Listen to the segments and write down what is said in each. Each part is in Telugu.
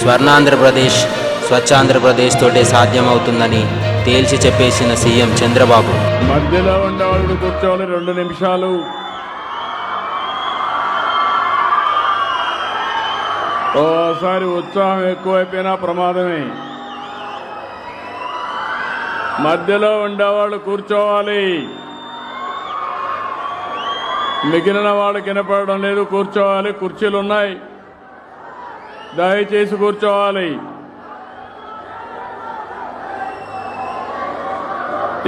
స్వర్ణాంధ్రప్రదేశ్ స్వచ్ఛాంధ్రప్రదేశ్ తోటే సాధ్యమవుతుందని తేల్చి చెప్పేసిన సీఎం చంద్రబాబు. మధ్యలో ఉండేవాళ్ళు కూర్చోవాలి 2 నిమిషాలు. ఓసారి ఉత్సాహం ఎక్కువైపోయినా ప్రమాదమే. మధ్యలో ఉండేవాళ్ళు కూర్చోవాలి. మిగిలిన వాళ్ళకి వినపడడం లేదు, కూర్చోవాలి. కుర్చీలు ఉన్నాయి, దయచేసి కూర్చోవాలి.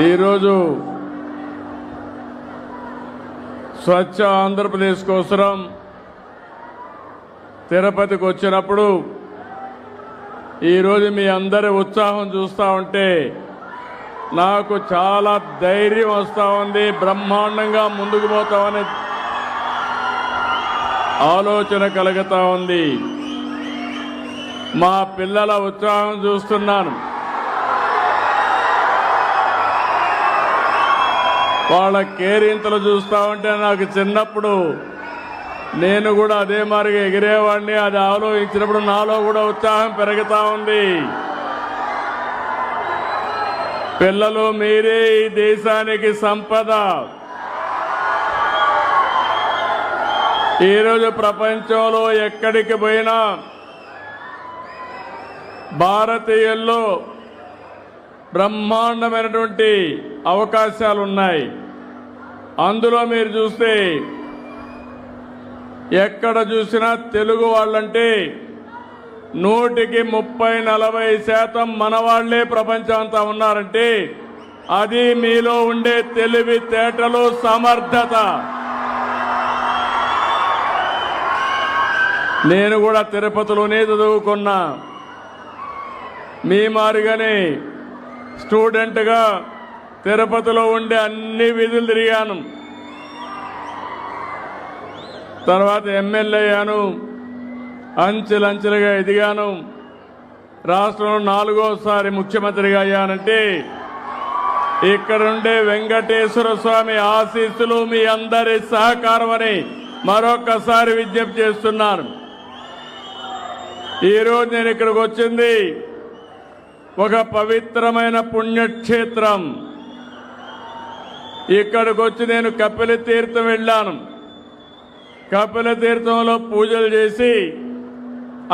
ఈరోజు స్వచ్ఛ ఆంధ్రప్రదేశ్ కోసం తిరుపతికి వచ్చినప్పుడు ఈరోజు మీ అందరి ఉత్సాహం చూస్తూ ఉంటే నాకు చాలా ధైర్యం వస్తూ ఉంది. బ్రహ్మాండంగా ముందుకు పోతామని ఆలోచన కలుగుతూ ఉంది. మా పిల్లల ఉత్సాహం చూస్తున్నాను. వాళ్ళ కేరింతలు చూస్తూ ఉంటే నాకు చిన్నప్పుడు నేను కూడా అదే మారిగా ఎగిరేవాడిని. అది ఆలోచించినప్పుడు నాలో కూడా ఉత్సాహం పెరుగుతూ ఉంది. పిల్లలు మీరే ఈ దేశానికి సంపద. ఈరోజు ప్రపంచంలో ఎక్కడికి పోయినా భారతీయుల్లో బ్రహ్మాండమైనటువంటి అవకాశాలు ఉన్నాయి. అందులో మీరు చూస్తే ఎక్కడ చూసినా తెలుగు వాళ్ళంటే 100కి 30-40% మన వాళ్లే ప్రపంచం అంతా ఉన్నారంటే అది మీలో ఉండే తెలివితేటలు, సమర్థత. నేను కూడా తిరుపతిలోనే చదువుకున్నా. మీ మారిగానే స్టూడెంట్గా తిరుపతిలో ఉండే అన్ని వీధులు తిరిగాను. తర్వాత ఎమ్మెల్యే అయ్యాను, అంచెలంచెలుగా ఎదిగాను. రాష్ట్రంలో 4వసారి ముఖ్యమంత్రిగా అయ్యానంటే ఇక్కడుండే వెంకటేశ్వర స్వామి ఆశీస్సులు, మీ అందరి సహకారం అని మరొకసారి విజ్ఞప్తి చేస్తున్నాను. ఈరోజు నేను ఇక్కడికి వచ్చింది ఒక పవిత్రమైన పుణ్యక్షేత్రం. ఇక్కడికి వచ్చి నేను కపిల తీర్థం వెళ్ళాను. కపిల తీర్థంలో పూజలు చేసి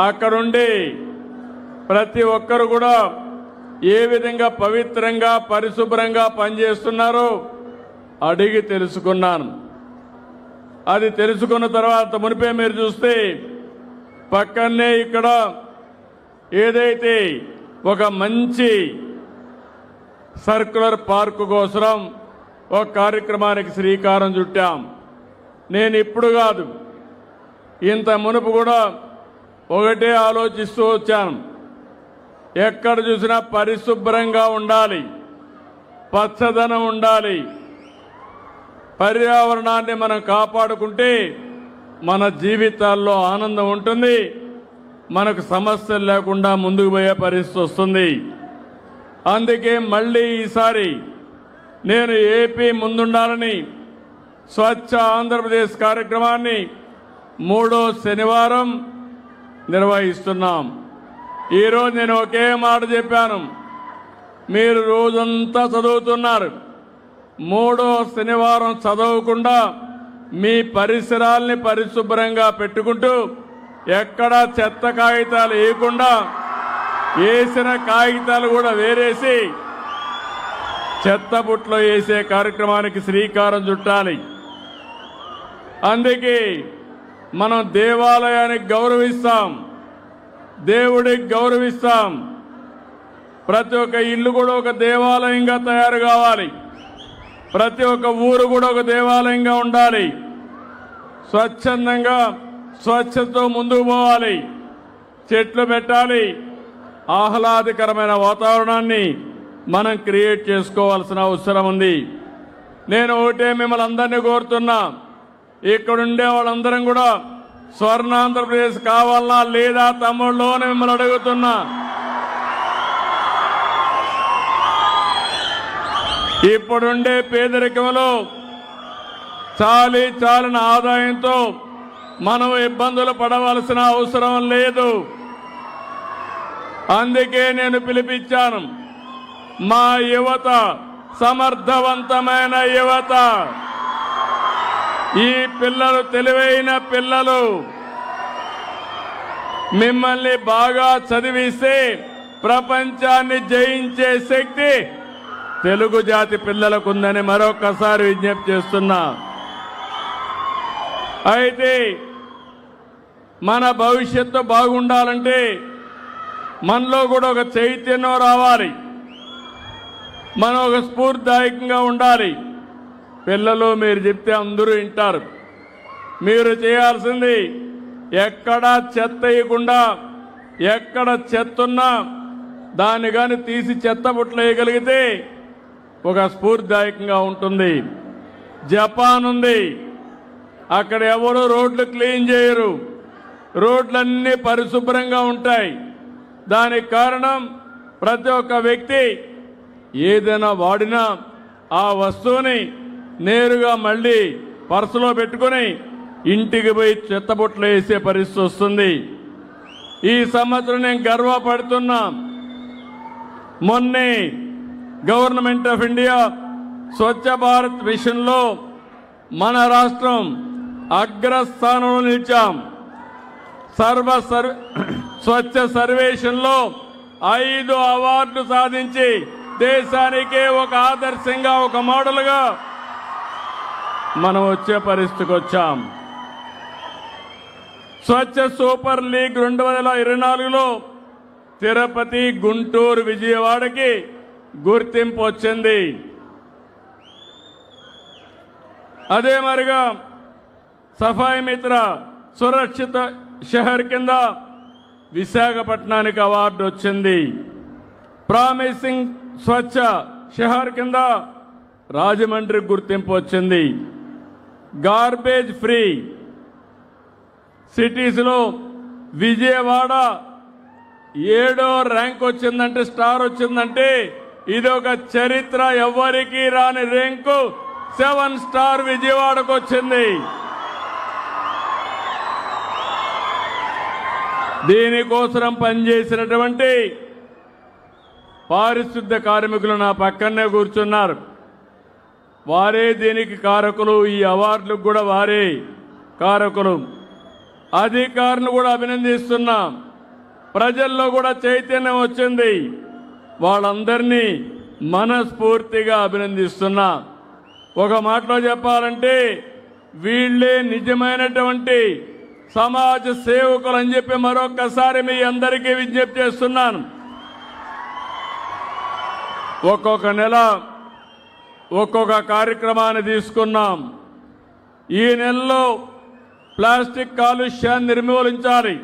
అక్కడుండి ప్రతి ఒక్కరు కూడా ఏ విధంగా పవిత్రంగా పరిశుభ్రంగా పనిచేస్తున్నారో అడిగి తెలుసుకున్నాను. అది తెలుసుకున్న తర్వాత మునిపే మీరు చూస్తే పక్కనే ఇక్కడ ఏదైతే ఒక మంచి సర్క్యులర్ పార్కు కోసం ఒక కార్యక్రమానికి శ్రీకారం చుట్టాం. నేను ఇప్పుడు కాదు, ఇంత మునుపు కూడా ఒకటే ఆలోచిస్తూ వచ్చాను. ఎక్కడ చూసినా పరిశుభ్రంగా ఉండాలి, పచ్చదనం ఉండాలి. పర్యావరణాన్ని మనం కాపాడుకుంటే మన జీవితాల్లో ఆనందం ఉంటుంది, మనకు సమస్యలు లేకుండా ముందుకు పోయే పరిస్థితి వస్తుంది. అందుకే మళ్ళీ ఈసారి నేను ఏపీ ముందుండాలని స్వచ్ఛ ఆంధ్రప్రదేశ్ కార్యక్రమాన్ని 3వ శనివారం నిర్వహిస్తున్నాం. ఈరోజు నేను ఒకే మాట చెప్పాను, మీరు రోజంతా చదువుతున్నారు, 3వ శనివారం చదవకుండా మీ పరిసరాల్ని పరిశుభ్రంగా పెట్టుకుంటూ ఎక్కడా చెత్త కాగితాలు వేయకుండా వేసిన కాగితాలు కూడా వేరేసి చెత్త బుట్టలో వేసే కార్యక్రమానికి శ్రీకారం చుట్టాలి. అందుకే మనం దేవాలయానికి గౌరవిస్తాం, దేవుడికి గౌరవిస్తాం. ప్రతి ఒక్క ఇల్లు కూడా ఒక దేవాలయంగా తయారు కావాలి, ప్రతి ఒక్క ఊరు కూడా ఒక దేవాలయంగా ఉండాలి. స్వచ్ఛందంగా స్వచ్ఛతతో ముందుకు పోవాలి, చెట్లు పెట్టాలి. ఆహ్లాదకరమైన వాతావరణాన్ని మనం క్రియేట్ చేసుకోవాల్సిన అవసరం ఉంది. నేను ఒకటే మిమ్మల్ని అందరినీ కోరుతున్నా, ఇక్కడుండే వాళ్ళందరం కూడా స్వర్ణాంధ్రప్రదేశ్ కావాలన్నా లేదా తమ్ముళ్ళు అని మిమ్మల్ని అడుగుతున్నా. ఇప్పుడుండే పేదరికంలో చాలిన ఆదాయంతో మనం ఇబ్బందులు పడవలసిన అవసరం లేదు. అందుకే నేను పిలిపించాను. మా యువత సమర్థవంతమైన యువత, ఈ పిల్లలు తెలివైన పిల్లలు. మిమ్మల్ని బాగా చదివిస్తే ప్రపంచాన్ని జయించే శక్తి తెలుగు జాతి పిల్లలకు ఉందని మరొకసారి విజ్ఞప్తి చేస్తున్నా. అయితే మన భవిష్యత్తు బాగుండాలంటే మనలో కూడా ఒక చైతన్యం రావాలి, మనం ఒక స్ఫూర్తిదాయకంగా ఉండాలి. పిల్లలు మీరు చెప్తే అందరూ వింటారు. మీరు చేయాల్సింది ఎక్కడా చెత్త వేయకుండా, ఎక్కడ చెత్త ఉన్నా దాన్ని కానీ తీసి చెత్త బుట్టలు వేయగలిగితే ఒక స్ఫూర్తిదాయకంగా ఉంటుంది. జపాన్ ఉంది, అక్కడ ఎవరు రోడ్లు క్లీన్ చేయరు, రోడ్లన్నీ పరిశుభ్రంగా ఉంటాయి. దానికి కారణం ప్రతి ఒక్క వ్యక్తి ఏదైనా వాడినా ఆ వస్తువుని నేరుగా మళ్ళీ పర్సులో పెట్టుకొని ఇంటికి పోయి చెత్తబుట్టలు వేసే పరిస్థితి వస్తుంది. ఈ సంవత్సరం నేను గర్వపడుతున్నా. మొన్నే government of India Swachh Bharat మిషన్లో మన రాష్ట్రం అగ్రస్థానంలో నిలిచాం. స్వచ్ఛ సర్వేక్షణలో 5 అవార్డులు సాధించి దేశానికే ఒక ఆదర్శంగా, ఒక మోడల్గా మనం వచ్చే పరిస్థితికి వచ్చాం. స్వచ్ఛ సూపర్ లీగ్ 2024లో తిరుపతి, గుంటూరు, విజయవాడకి గుర్తింపు వచ్చింది. అదే మరిగా సఫాయి మిత్ర సురక్షిత షహర్ కింద విశాఖపట్నానికి అవార్డు వచ్చింది. ప్రామిసింగ్ స్వచ్ఛ షహర్ కింద రాజమండ్రికి గుర్తింపు వచ్చింది. గార్బేజ్ ఫ్రీ సిటీస్లో విజయవాడ 7వ ర్యాంక్ వచ్చిందంటే, స్టార్ వచ్చిందంటే ఇది ఒక చరిత్ర. ఎవ్వరికీ రాని ర్యాంకు 7 స్టార్ విజయవాడకు వచ్చింది. దీనికోసం పనిచేసినటువంటి పారిశుద్ధ్య కార్మికులు నా పక్కనే కూర్చున్నారు. వారే దీనికి కారకులు, ఈ అవార్డులకు కూడా వారే కారకులు. అధికారులను కూడా అభినందిస్తున్నాం. ప్రజల్లో కూడా చైతన్యం వచ్చింది. వాళ్ళందరినీ మనస్ఫూర్తిగా అభినందిస్తున్నా. ఒక మాటలో చెప్పాలంటే వీళ్ళే నిజమైనటువంటి సమాజ సేవకులు అని చెప్పి మరొక్కసారి మీ అందరికీ విజ్ఞప్తి చేస్తున్నాను. ఒక్కొక్క నెల ఒక్కొక్క కార్యక్రమాన్ని తీసుకున్నాం. ఈ నెలలో ప్లాస్టిక్ కాలుష్యాన్ని నిర్మూలించాలి.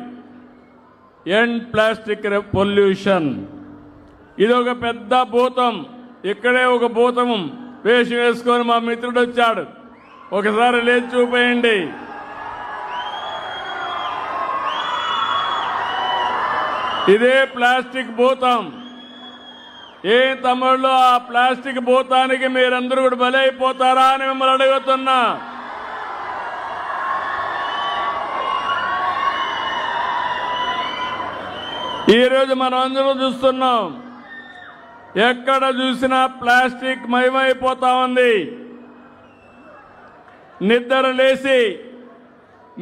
End plastic pollution. ఇది ఒక పెద్ద భూతం. ఇక్కడే ఒక భూతం వేషం వేసుకొని మా మిత్రుడు వచ్చాడు. ఒకసారి లేచి చూపేయండి. ఇదే ప్లాస్టిక్ భూతం. ఏ తమిళలో ఆ ప్లాస్టిక్ భూతానికి మీరందరూ కూడా బలైపోతారా అని మిమ్మల్ని అడుగుతున్నా. ఈరోజు మనం అందరూ చూస్తున్నాం, ఎక్కడ చూసినా ప్లాస్టిక్ మయమైపోతా ఉంది. నిద్ర లేచి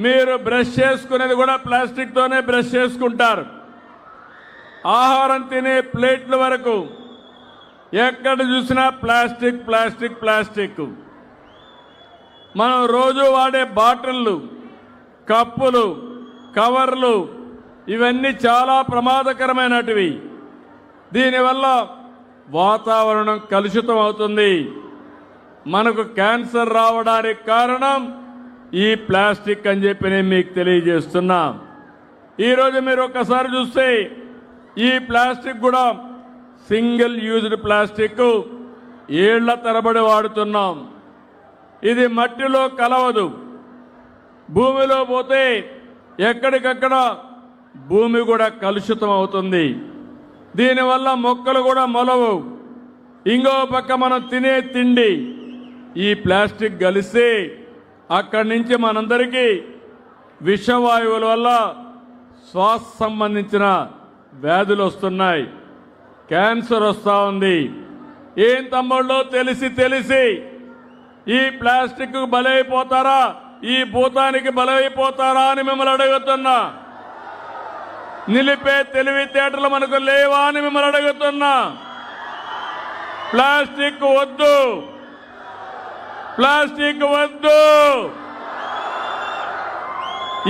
మీరు బ్రష్ చేసుకునేది కూడా ప్లాస్టిక్తోనే బ్రష్ చేసుకుంటారు. ఆహారం తినే ప్లేట్ల వరకు ఎక్కడ చూసినా ప్లాస్టిక్ ప్లాస్టిక్ ప్లాస్టిక్. మనం రోజు వాడే బాటిళ్ళు, కప్పులు, కవర్లు ఇవన్నీ చాలా ప్రమాదకరమైనటివి. దీనివల్ల వాతావరణం కలుషితం అవుతుంది. మనకు క్యాన్సర్ రావడానికి కారణం ఈ ప్లాస్టిక్ అని చెప్పి నేను మీకు తెలియజేస్తున్నా. ఈరోజు మీరు ఒక్కసారి చూస్తే ఈ ప్లాస్టిక్ కూడా సింగిల్ యూజ్డ్ ప్లాస్టిక్ ఏళ్ల తరబడి వాడుతున్నాం. ఇది మట్టిలో కలవదు, భూమిలో పోతే ఎక్కడికక్కడ భూమి కూడా కలుషితం అవుతుంది. దీనివల్ల మొక్కలు కూడా మొలవు. ఇంకో పక్క మనం తినే తిండి ఈ ప్లాస్టిక్ కలిస్తే అక్కడి నుంచి మనందరికీ విషవాయువుల వల్ల శ్వాస సంబంధించిన వ్యాధులు వస్తున్నాయి, క్యాన్సర్ వస్తూ ఉంది. ఏం తమ్ముళ్ళు, తెలిసి ఈ ప్లాస్టిక్ బలైపోతారా, ఈ భూతానికి బలైపోతారా అని మిమ్మల్ని అడుగుతున్నా. నిలిపే తెలివితేటలు మనకు లేవా అని మిమ్మల్ని అడుగుతున్నా. ప్లాస్టిక్ వద్దు, ప్లాస్టిక్ వద్దు,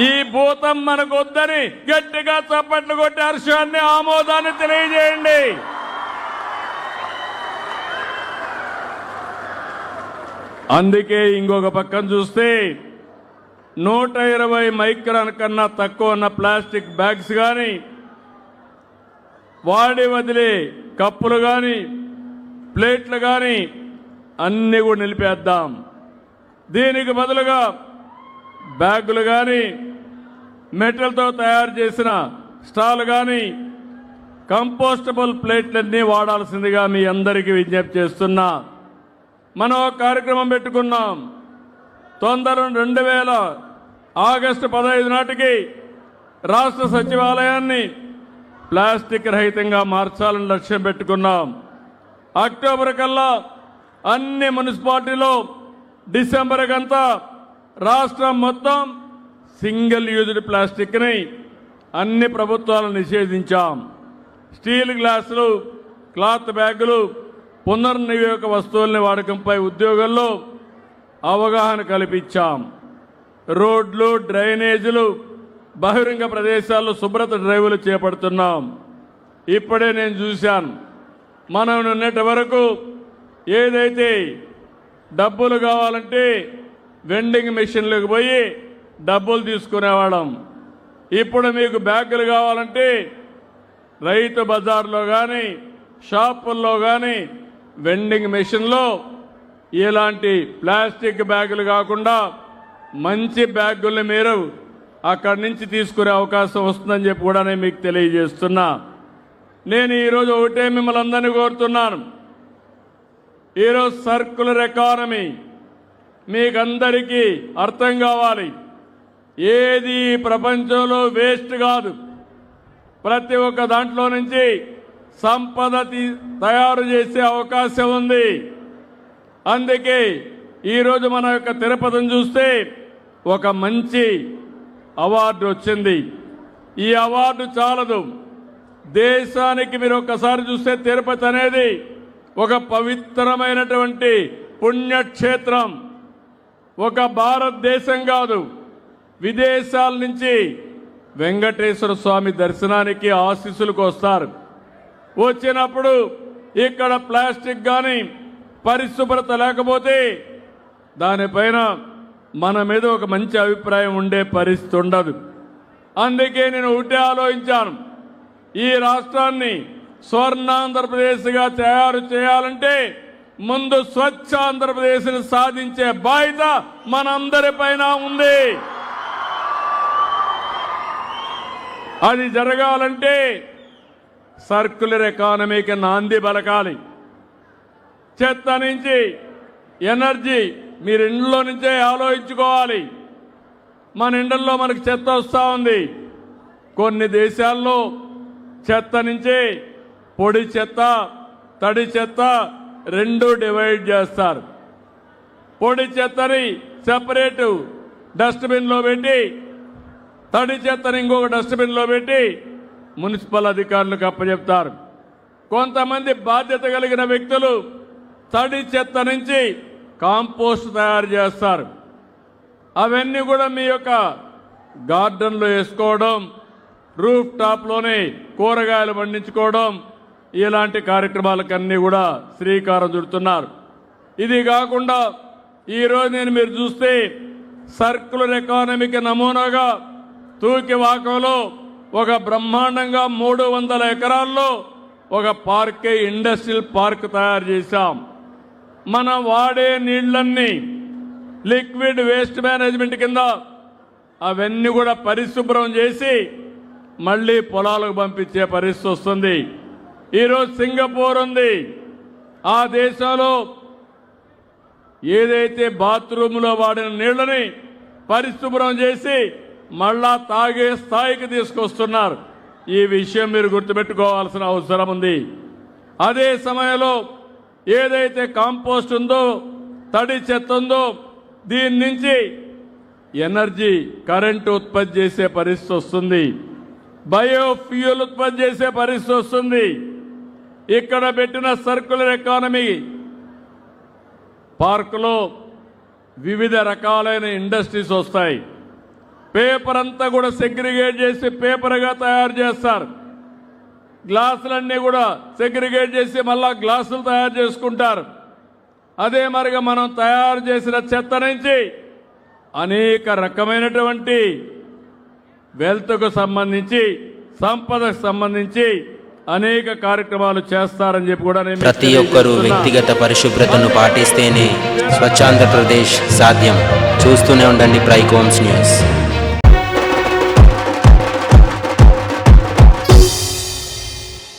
ఈ భూతం మనకు వద్దని గట్టిగా చప్పట్లు కొట్టి హర్షాన్ని, ఆమోదాన్ని తెలియజేయండి. అందుకే ఇంకొక పక్కన చూస్తే 120 మైక్రాన్ కన్నా తక్కువ ఉన్న ప్లాస్టిక్ బ్యాగ్స్ కానీ, వాడి వదిలే కప్పులు కానీ, ప్లేట్లు కానీ అన్నీ కూడా నిలిపేద్దాం. దీనికి బదులుగా బ్యాగులు కానీ, మెటల్తో తయారు చేసిన స్టాల్ కానీ, కంపోస్టబుల్ ప్లేట్లన్నీ వాడాల్సిందిగా మీ అందరికీ విజ్ఞప్తి చేస్తున్నా. మనం ఒక కార్యక్రమం పెట్టుకున్నాం. తొందర 2000 ఆగస్టు 15 నాటికి రాష్ట్ర సచివాలయాన్ని ప్లాస్టిక్ రహితంగా మార్చాలని లక్ష్యం పెట్టుకున్నాం. అక్టోబర్ కల్లా అన్ని మున్సిపాలిటీలో, డిసెంబర్ కంతా రాష్ట్రం మొత్తం సింగిల్ యూజ్డ్ ప్లాస్టిక్ని అన్ని ప్రభుత్వాలు నిషేధించాం. స్టీల్ గ్లాసులు, క్లాత్ బ్యాగులు, పునర్వినియోగ వస్తువుల్ని వాడకంపై ఉద్యోగుల్లో అవగాహన కల్పించాం. రోడ్లు, డ్రైనేజీలు, బహిరంగ ప్రదేశాల్లో శుభ్రత డ్రైవ్లు చేపడుతున్నాం. ఇప్పుడే నేను చూశాను, మనం నిన్నటి వరకు ఏదైతే డబ్బులు కావాలంటే వెండింగ్ మెషిన్లకు పోయి డబ్బులు తీసుకునేవాళ్ళం. ఇప్పుడు మీకు బ్యాగులు కావాలంటే రైతు బజార్లో కానీ, షాపుల్లో కానీ వెండింగ్ మెషిన్లో ఇలాంటి ప్లాస్టిక్ బ్యాగులు కాకుండా మంచి బ్యాగుల్ని మీరు అక్కడి నుంచి తీసుకునే అవకాశం వస్తుందని చెప్పి కూడా నేను మీకు తెలియజేస్తున్నా. నేను ఈరోజు ఒకటే మిమ్మల్ని అందరినీ కోరుతున్నాను. ఈరోజు సర్కులర్ ఎకానమీ మీకందరికీ అర్థం కావాలి. ఏది ప్రపంచంలో వేస్ట్ కాదు. ప్రతి ఒక్క దాంట్లో నుంచి సంపద తయారు చేసే అవకాశం ఉంది. అందుకే ఈరోజు మన యొక్క తిరుపతిని చూస్తే ఒక మంచి అవార్డు వచ్చింది. ఈ అవార్డు చాలదు, దేశానికి మీరు ఒక్కసారి చూస్తే తిరుపతి అనేది ఒక పవిత్రమైనటువంటి పుణ్యక్షేత్రం. ఒక భారతదేశం కాదు, విదేశాల నుంచి వెంకటేశ్వర స్వామి దర్శనానికి ఆశీస్సులకు వస్తారు. వచ్చినప్పుడు ఇక్కడ ప్లాస్టిక్ కానీ పరిశుభ్రత లేకపోతే దానిపైన మన మీద ఒక మంచి అభిప్రాయం ఉండే పరిస్థితి ఉండదు. అందుకే నేను ఒకటే ఆలోచించాను, ఈ రాష్ట్రాన్ని స్వర్ణాంధ్రప్రదేశ్గా తయారు చేయాలంటే ముందు స్వచ్ఛ ఆంధ్రప్రదేశ్ని సాధించే బాధ్యత మనందరిపైన ఉంది. అది జరగాలంటే సర్క్యులర్ ఎకానమీకి నాంది పలకాలి. చెత్త నుంచి ఎనర్జీ మీరు ఇంట్లో నుంచే ఆలోచించుకోవాలి. మన ఇండ్లలో మనకు చెత్త వస్తూ ఉంది. కొన్ని దేశాల్లో చెత్త నుంచి పొడి చెత్త, తడి చెత్త రెండు డివైడ్ చేస్తారు. పొడి చెత్తని సెపరేట్ డస్ట్బిన్లో పెట్టి, తడి చెత్తని ఇంకొక డస్ట్బిన్లో పెట్టి మున్సిపల్ అధికారులకు అప్పచెప్తారు. కొంతమంది బాధ్యత కలిగిన వ్యక్తులు తడి చెత్త నుంచి కాంపోస్ట్ తయారు చేస్తారు. అవన్నీ కూడా మీ యొక్క గార్డెన్లో వేసుకోవడం, రూఫ్ టాప్లోనే కూరగాయలు పండించుకోవడం, ఇలాంటి కార్యక్రమాలకన్నీ కూడా శ్రీకారం చుడుతున్నారు. ఇది కాకుండా ఈరోజు మీరు చూస్తే సర్క్యులర్ ఎకానమీకి నమూనాగా తూకివాకంలో ఒక బ్రహ్మాండంగా 300 ఎకరాల్లో ఒక పార్క్, ఇండస్ట్రియల్ పార్క్ తయారు చేశాం. మనం వాడే నీళ్లన్నీ లిక్విడ్ వేస్ట్ మేనేజ్మెంట్ కింద అవన్నీ కూడా పరిశుభ్రం చేసి మళ్ళీ పొలాలకు పంపించే పరిస్థితి వస్తుంది. ఈరోజు సింగపూర్ ఉంది. ఆ దేశంలో ఏదైతే బాత్రూంలో వాడిన నీళ్లని పరిశుభ్రం చేసి మళ్ళా తాగే స్థాయికి తీసుకొస్తున్నారు. ఈ విషయం మీరు గుర్తుపెట్టుకోవాల్సిన అవసరం ఉంది. అదే సమయంలో ఏదైతే కాంపోస్ట్ ఉందో, తడి చెత్త ఉందో, దీని నుంచి ఎనర్జీ కరెంటు ఉత్పత్తి చేసే పరిస్థితి వస్తుంది. బయోఫ్యూయల్ ఉత్పత్తి చేసే పరిస్థితి వస్తుంది. ఇక్కడ పెట్టిన సర్క్యులర్ ఎకానమీ పార్కులో వివిధ రకాలైన ఇండస్ట్రీస్ వస్తాయి. పేపర్ అంతా కూడా సెగ్రిగేట్ చేసి పేపర్గా తయారు చేస్తారు. గ్లాసులన్నీ కూడా సెగ్రిగేట్ చేసి మళ్ళా గ్లాసులు తయారు చేసుకుంటారు. అదే మరిగా మనం తయారు చేసిన చెత్త నుంచి అనేక రకమైనటువంటి వెల్త్కు సంబంధించి, సంపదకు సంబంధించి అనేక కార్యక్రమాలు చేస్తారని చెప్పి కూడా నేను ప్రతి ఒక్కరూ వ్యక్తిగత పరిశుభ్రతను పాటిస్తేనే స్వచ్ఛాంధ్రప్రదేశ్ సాధ్యం. చూస్తూనే ఉండండి ప్రైకోమ్స్ న్యూస్.